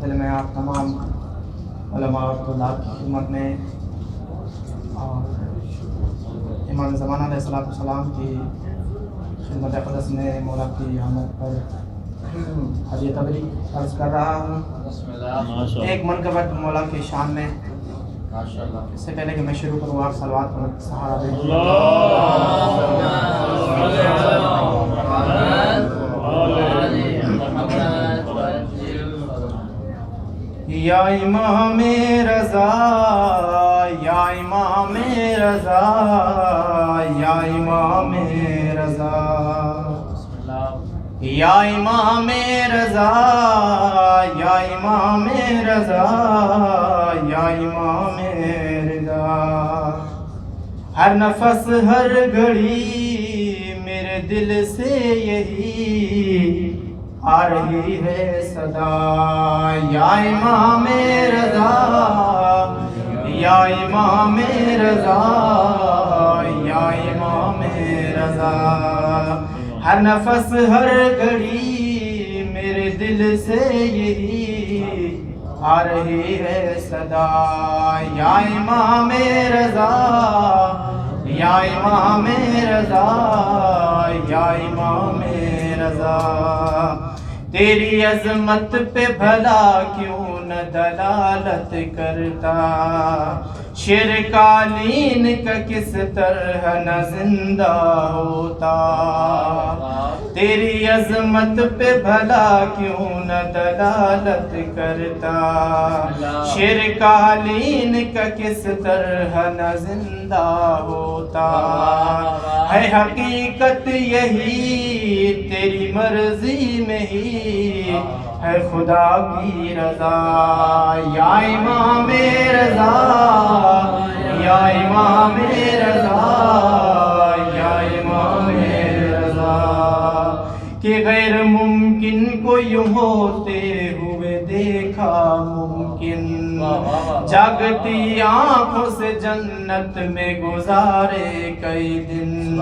سلسلے میں آپ تمام علماء اور طلاب کی خدمت میں اور امام زمانہ علیہ السلام کی خدمت اقدس میں مولا کی آمد پر حج تبریک عرض کر رہا ہوں۔ ایک منقبت مولا کی شان میں اس سے پہلے کہ میں شروع کروں آپ صلوات پر سہارا دیں۔ یا امام رضا یا امام رضا یا امام رضا یا امام رضا یا امام رضا یا امام رضا، ہر نفس ہر گھڑی میرے دل سے یہی آ رہی ہے صدا، یا امام رضا یا امام رضا یا امام رضا، ہر نفس ہر گھڑی میرے دل سے یہی آ رہی ہے صدا، یا امام رضا یا امام رضا یا امام رضا، تیری عظمت پہ بھلا کیوں نہ دلالت کرتا، شیر قالین کا کس طرح نہ زندہ ہوتا، تیری عظمت پہ بھلا کیوں نہ دلالت کرتا، شیر قالین کا کس طرح نہ زندہ ہوتا، ہے حقیقت یہی تیری مرضی میں ہی ہے خدا کی رضا، یا امام رضا یا امام رضا یا امام رضا، کہ غیر ممکن کو یوں ہوتے ہوئے دیکھا ممکن، جاگتی آنکھوں سے جنت میں گزارے کئی دن،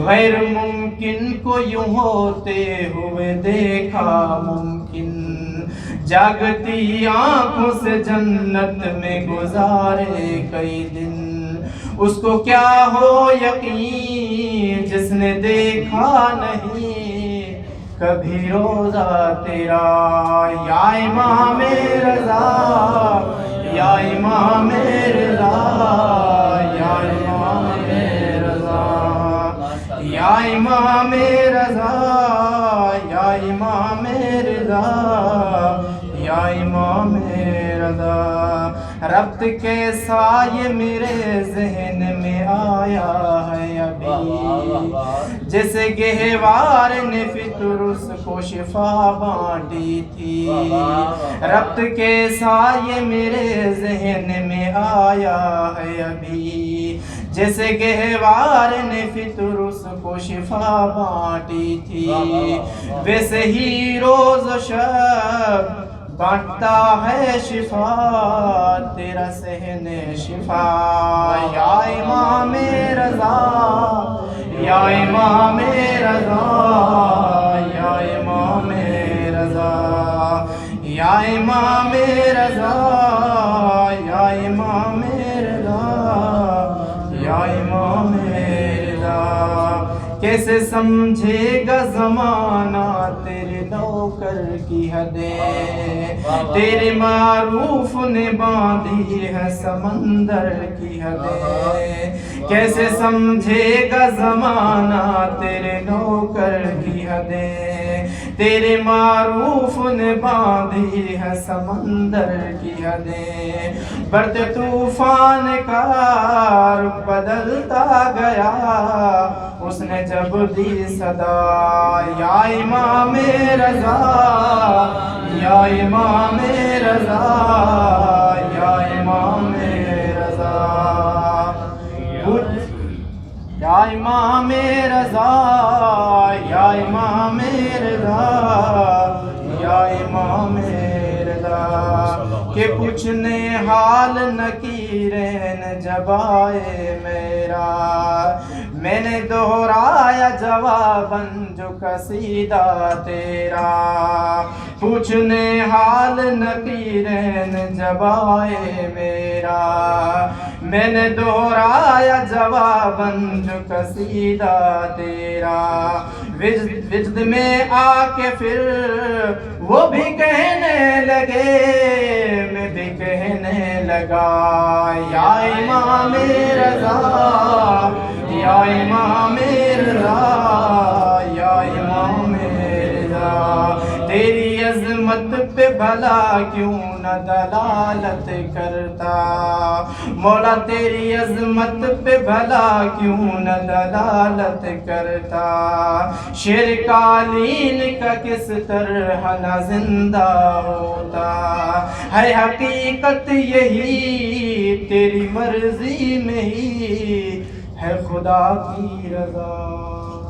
غیر ممکن کو یوں ہوتے ہوئے دیکھا ممکن، جاگتی آنکھوں سے جنت میں گزارے کئی دن، اس کو کیا ہو یقین جس نے دیکھا نہیں کبھی روزہ تیرا، یا امام رضا یا امام رضا یا امام رضا یا امام رضا یا امام رضا یا امام رضا، ربط کیسا یہ میرے ذہن میں آیا ہے ابھی، جیسے گہوار نے فطرس کو شفا بانٹی تھی، ربط کیسا یہ میرے ذہن میں آیا ہے ابھی، جیسے گہوار نے فطرس کو شفا بانٹی تھی، ویسے ہی روز و شب بانٹتا ہے شفا تیرا صحن شفا، یا امام رضا یا امام رضا یا امام رضا یا امام رضا یا امام رضا یا امام رضا، کیسے سمجھے گا زمانہ تیرے نوکر کی حدیں، تیرے معروف نے باندھی ہے سمندر کی حدیں، کیسے سمجھے گا زمانہ تیرے نوکر کی حدیں، تیرے معروف نے باندھی ہے سمندر کی حدیں، بڑھتے طوفان کا رخ بدلتا گیا اس نے جب دی صدا، یا امام رضا یا امام رضا یا امام رضا، یا امام رضا یا امام رضا یا امام رضا، کہ پوچھنے حال نکیرین جب آئے میرا، میں نے دہرایا جواباً جو قصیدہ تیرا، پوچھنے حال نقیرین جب آئے میرا، میں نے دہرایا جواباً جو قصیدہ تیرا، وجد میں آ کے پھر وہ بھی کہنے لگے، میں بھی کہنے لگا، یا امام رضا، یا امام رضا، یا امام رضا، تیری عظمت پہ بھلا کیوں نہ دلالت کرتا، مولا تیری عظمت پہ بھلا کیوں نہ دلالت کرتا، شیر قالین کا کس طرح نہ زندہ ہوتا، ہے حقیقت یہی تیری مرضی میں ہی ہے خدا کی رضا۔